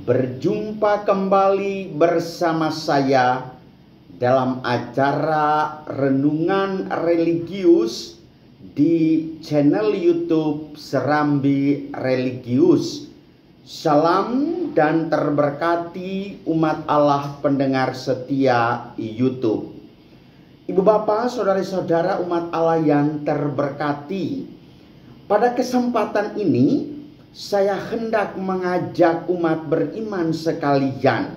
Berjumpa kembali bersama saya dalam acara Renungan Religius di channel YouTube Serambi Religius. Salam dan terberkati umat Allah pendengar setia YouTube. Ibu bapak, saudara-saudara umat Allah yang terberkati. Pada kesempatan ini saya hendak mengajak umat beriman sekalian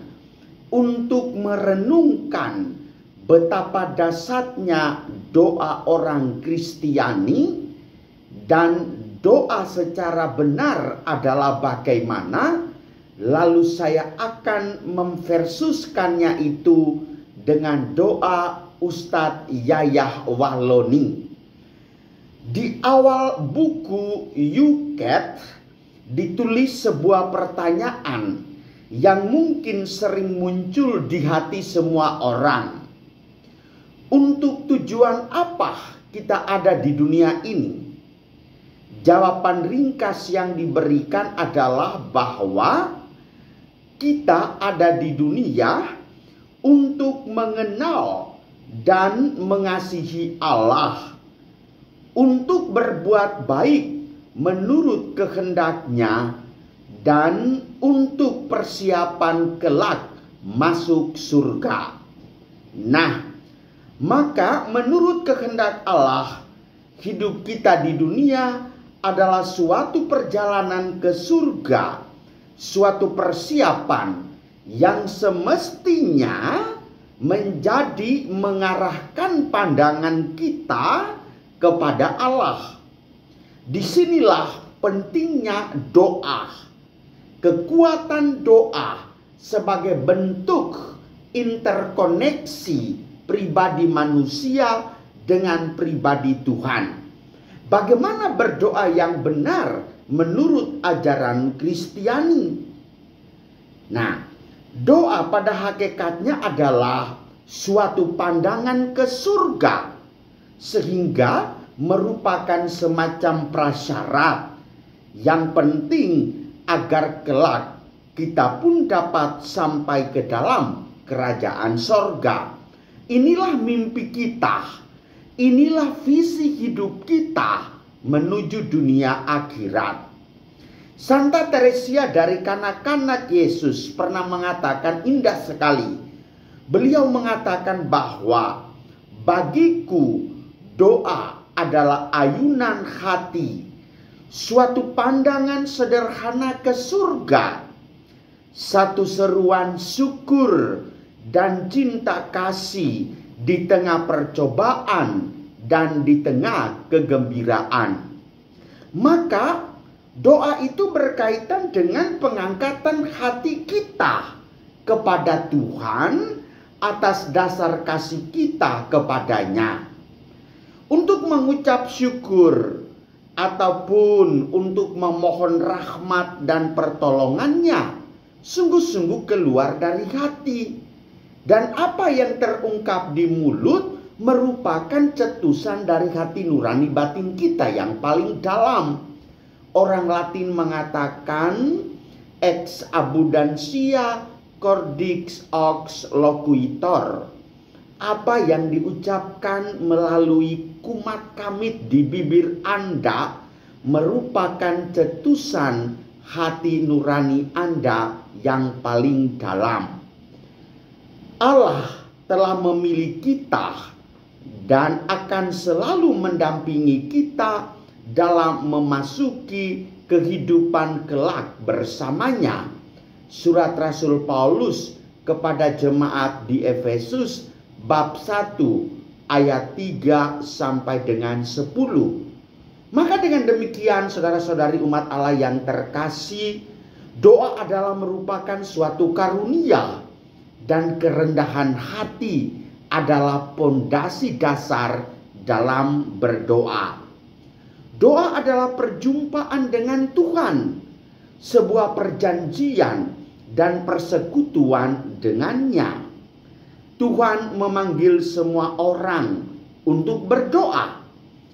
untuk merenungkan betapa dahsyatnya doa orang Kristiani, dan doa secara benar adalah bagaimana. Lalu saya akan memversuskannya itu dengan doa Ustadz Yayah Wahloni. Di awal buku Yuket ditulis sebuah pertanyaan yang mungkin sering muncul di hati semua orang. Untuk tujuan apa kita ada di dunia ini? Jawaban ringkas yang diberikan adalah bahwa kita ada di dunia untuk mengenal dan mengasihi Allah, untuk berbuat baik menurut kehendaknya, dan untuk persiapan kelak masuk surga. Nah, maka menurut kehendak Allah, hidup kita di dunia adalah suatu perjalanan ke surga, suatu persiapan yang semestinya menjadi mengarahkan pandangan kita kepada Allah. Disinilah pentingnya doa, kekuatan doa sebagai bentuk interkoneksi pribadi manusia dengan pribadi Tuhan. Bagaimana berdoa yang benar menurut ajaran Kristiani? Nah, doa pada hakikatnya adalah suatu pandangan ke surga, sehingga merupakan semacam prasyarat yang penting agar kelak kita pun dapat sampai ke dalam kerajaan sorga. Inilah mimpi kita, inilah visi hidup kita menuju dunia akhirat. Santa Teresia dari kanak-kanak Yesus pernah mengatakan indah sekali. Beliau mengatakan bahwa bagiku doa adalah ayunan hati, suatu pandangan sederhana ke surga, satu seruan syukur dan cinta kasih di tengah percobaan dan di tengah kegembiraan. Maka doa itu berkaitan dengan pengangkatan hati kita kepada Tuhan atas dasar kasih kita kepadanya. Untuk mengucap syukur ataupun untuk memohon rahmat dan pertolongannya sungguh-sungguh keluar dari hati. Dan apa yang terungkap di mulut merupakan cetusan dari hati nurani batin kita yang paling dalam. Orang Latin mengatakan ex abundantia cordis aux loquitur. Apa yang diucapkan melalui kumat kamit di bibir Anda merupakan cetusan hati nurani Anda yang paling dalam. Allah telah memilih kita dan akan selalu mendampingi kita dalam memasuki kehidupan kelak bersamanya. Surat Rasul Paulus kepada jemaat di Efesus bab 1 ayat 3 sampai dengan 10. Maka dengan demikian saudara-saudari umat Allah yang terkasih, doa adalah merupakan suatu karunia, dan kerendahan hati adalah pondasi dasar dalam berdoa. Doa adalah perjumpaan dengan Tuhan, sebuah perjanjian dan persekutuan dengannya. Tuhan memanggil semua orang untuk berdoa.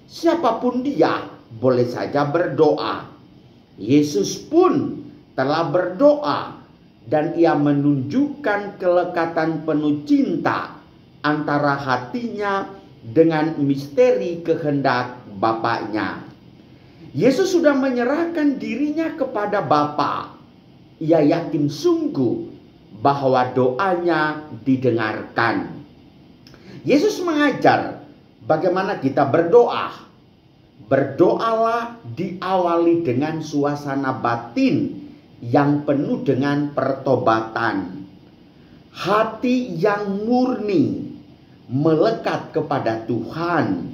Siapapun dia boleh saja berdoa. Yesus pun telah berdoa dan ia menunjukkan kelekatan penuh cinta antara hatinya dengan misteri kehendak Bapaknya. Yesus sudah menyerahkan dirinya kepada Bapa. Ia yakin sungguh bahwa doanya didengarkan. Yesus mengajar bagaimana kita berdoa. Berdoalah diawali dengan suasana batin yang penuh dengan pertobatan. Hati yang murni melekat kepada Tuhan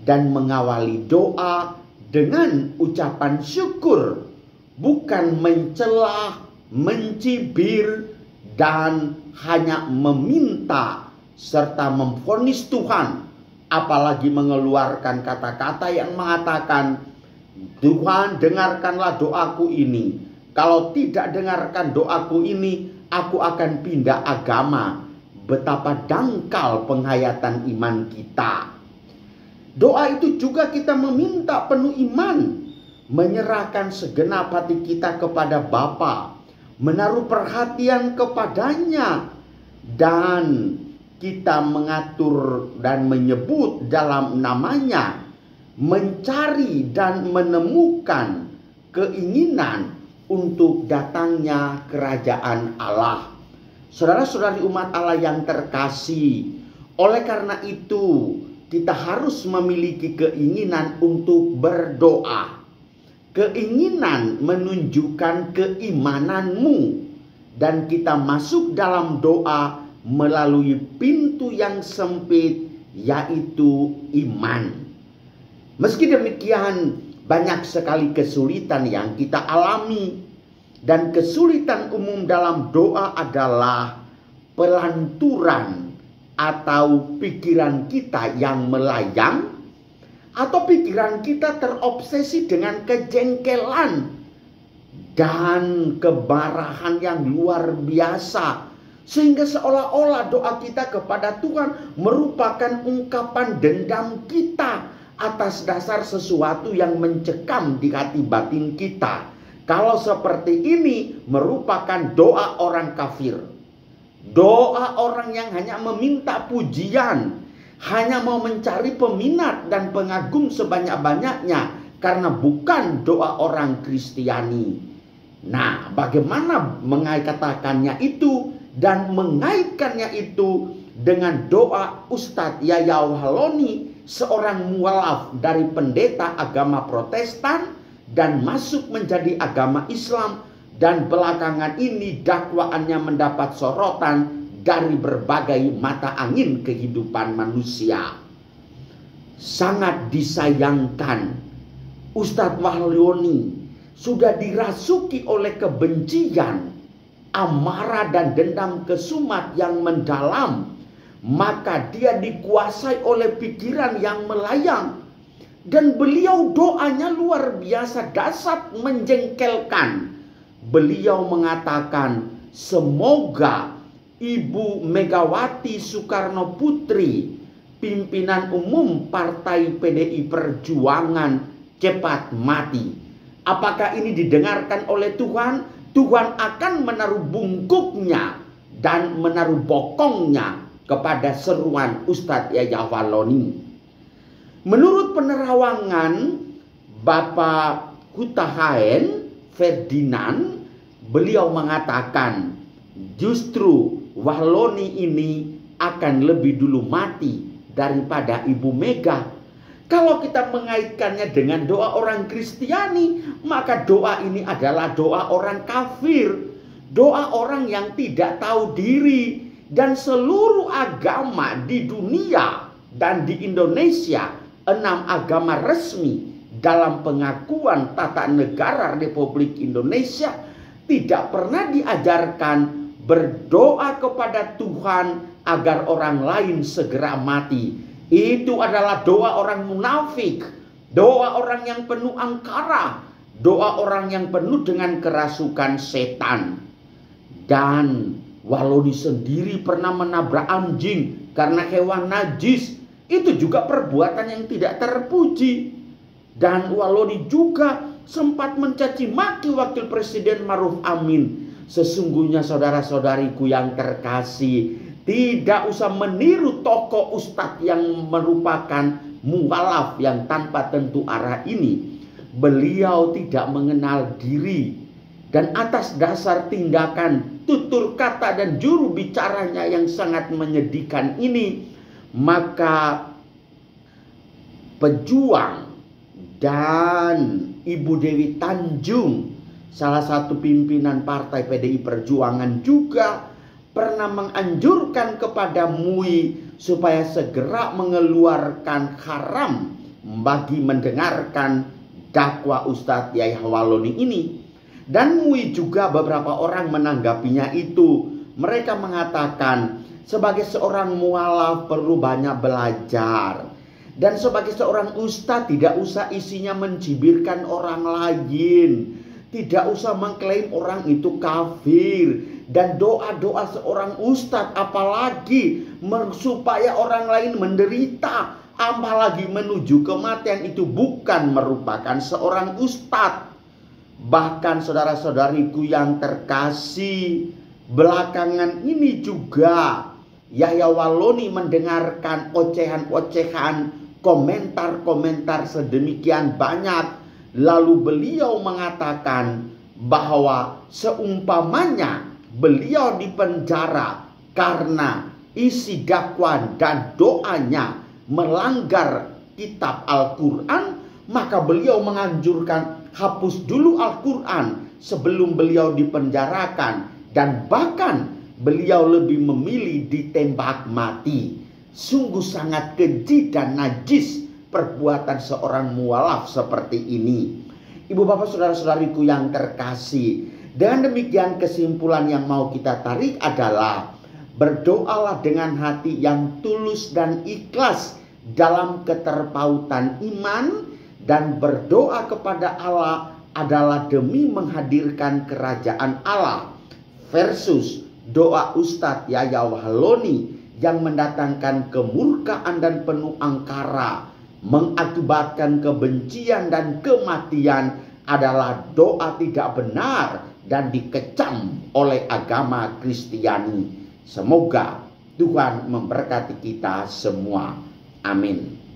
dan mengawali doa dengan ucapan syukur, bukan mencela, mencibir, dan hanya meminta serta memvonis Tuhan, apalagi mengeluarkan kata-kata yang mengatakan, Tuhan dengarkanlah doaku ini. Kalau tidak dengarkan doaku ini, aku akan pindah agama. Betapa dangkal penghayatan iman kita. Doa itu juga kita meminta penuh iman, menyerahkan segenap hati kita kepada Bapa, menaruh perhatian kepadanya, dan kita mengatur dan menyebut dalam namanya, mencari dan menemukan keinginan untuk datangnya kerajaan Allah. Saudara-saudari umat Allah yang terkasih, oleh karena itu kita harus memiliki keinginan untuk berdoa. Keinginan menunjukkan keimananmu, dan kita masuk dalam doa melalui pintu yang sempit, yaitu iman. Meski demikian, banyak sekali kesulitan yang kita alami, dan kesulitan umum dalam doa adalah pelanturan atau pikiran kita yang melayang, atau pikiran kita terobsesi dengan kejengkelan dan kemarahan yang luar biasa, sehingga seolah-olah doa kita kepada Tuhan merupakan ungkapan dendam kita atas dasar sesuatu yang mencekam di hati batin kita. Kalau seperti ini merupakan doa orang kafir. Doa orang yang hanya meminta pujian, hanya mau mencari peminat dan pengagum sebanyak-banyaknya, karena bukan doa orang Kristiani. Nah, bagaimana mengatakannya itu dan mengaitkannya itu dengan doa Ustadz Yaya Wahloni, seorang mualaf dari pendeta agama Protestan dan masuk menjadi agama Islam, dan belakangan ini dakwaannya mendapat sorotan dari berbagai mata angin kehidupan manusia. Sangat disayangkan, Ustadz Wahloni sudah dirasuki oleh kebencian, amarah dan dendam kesumat yang mendalam. Maka dia dikuasai oleh pikiran yang melayang, dan beliau doanya luar biasa dahsyat, menjengkelkan. Beliau mengatakan, semoga Ibu Megawati Soekarno Putri, pimpinan umum Partai PDI Perjuangan, cepat mati. Apakah ini didengarkan oleh Tuhan? Tuhan akan menaruh bungkuknya dan menaruh bokongnya kepada seruan Ustadz Yaya Wahloni. Menurut penerawangan Bapak Huta Haen Ferdinand, beliau mengatakan justru Wahloni ini akan lebih dulu mati daripada Ibu Mega. Kalau kita mengaitkannya dengan doa orang Kristiani, maka doa ini adalah doa orang kafir, doa orang yang tidak tahu diri. Dan seluruh agama di dunia dan di Indonesia, 6 agama resmi dalam pengakuan tata negara Republik Indonesia, tidak pernah diajarkan berdoa kepada Tuhan agar orang lain segera mati. Itu adalah doa orang munafik, doa orang yang penuh angkara, doa orang yang penuh dengan kerasukan setan. Dan Wahloni sendiri pernah menabrak anjing karena hewan najis. Itu juga perbuatan yang tidak terpuji. Dan Wahloni juga sempat mencaci maki Wakil Presiden Maruf Amin. Sesungguhnya saudara-saudariku yang terkasih, tidak usah meniru tokoh ustadz yang merupakan mualaf yang tanpa tentu arah ini. Beliau tidak mengenal diri, dan atas dasar tindakan, tutur kata, dan juru bicaranya yang sangat menyedihkan ini, maka pejuang dan Ibu Dewi Tanjung, salah satu pimpinan partai PDI Perjuangan, juga pernah menganjurkan kepada MUI supaya segera mengeluarkan haram bagi mendengarkan dakwah Ustadz Yahya Waloni ini. Dan MUI juga beberapa orang menanggapinya itu. Mereka mengatakan sebagai seorang mualaf perlu banyak belajar. Dan sebagai seorang ustadz tidak usah isinya mencibirkan orang lain. Tidak usah mengklaim orang itu kafir. Dan doa-doa seorang ustadz apalagi supaya orang lain menderita, apalagi menuju kematian, itu bukan merupakan seorang ustadz. Bahkan saudara-saudariku yang terkasih, belakangan ini juga Yahya Waloni mendengarkan ocehan-ocehan, komentar-komentar sedemikian banyak. Lalu beliau mengatakan bahwa seumpamanya beliau dipenjara karena isi dakwah dan doanya melanggar kitab Al-Quran, maka beliau menganjurkan hapus dulu Al-Quran sebelum beliau dipenjarakan, dan bahkan beliau lebih memilih ditembak mati. Sungguh sangat keji dan najis perbuatan seorang mualaf seperti ini. Ibu bapak saudara-saudariku yang terkasih, dengan demikian kesimpulan yang mau kita tarik adalah berdoalah dengan hati yang tulus dan ikhlas dalam keterpautan iman, dan berdoa kepada Allah adalah demi menghadirkan kerajaan Allah, versus doa Ustadz Yahya Waloni yang mendatangkan kemurkaan dan penuh angkara, mengakibatkan kebencian dan kematian, adalah doa tidak benar dan dikecam oleh agama Kristiani. Semoga Tuhan memberkati kita semua. Amin.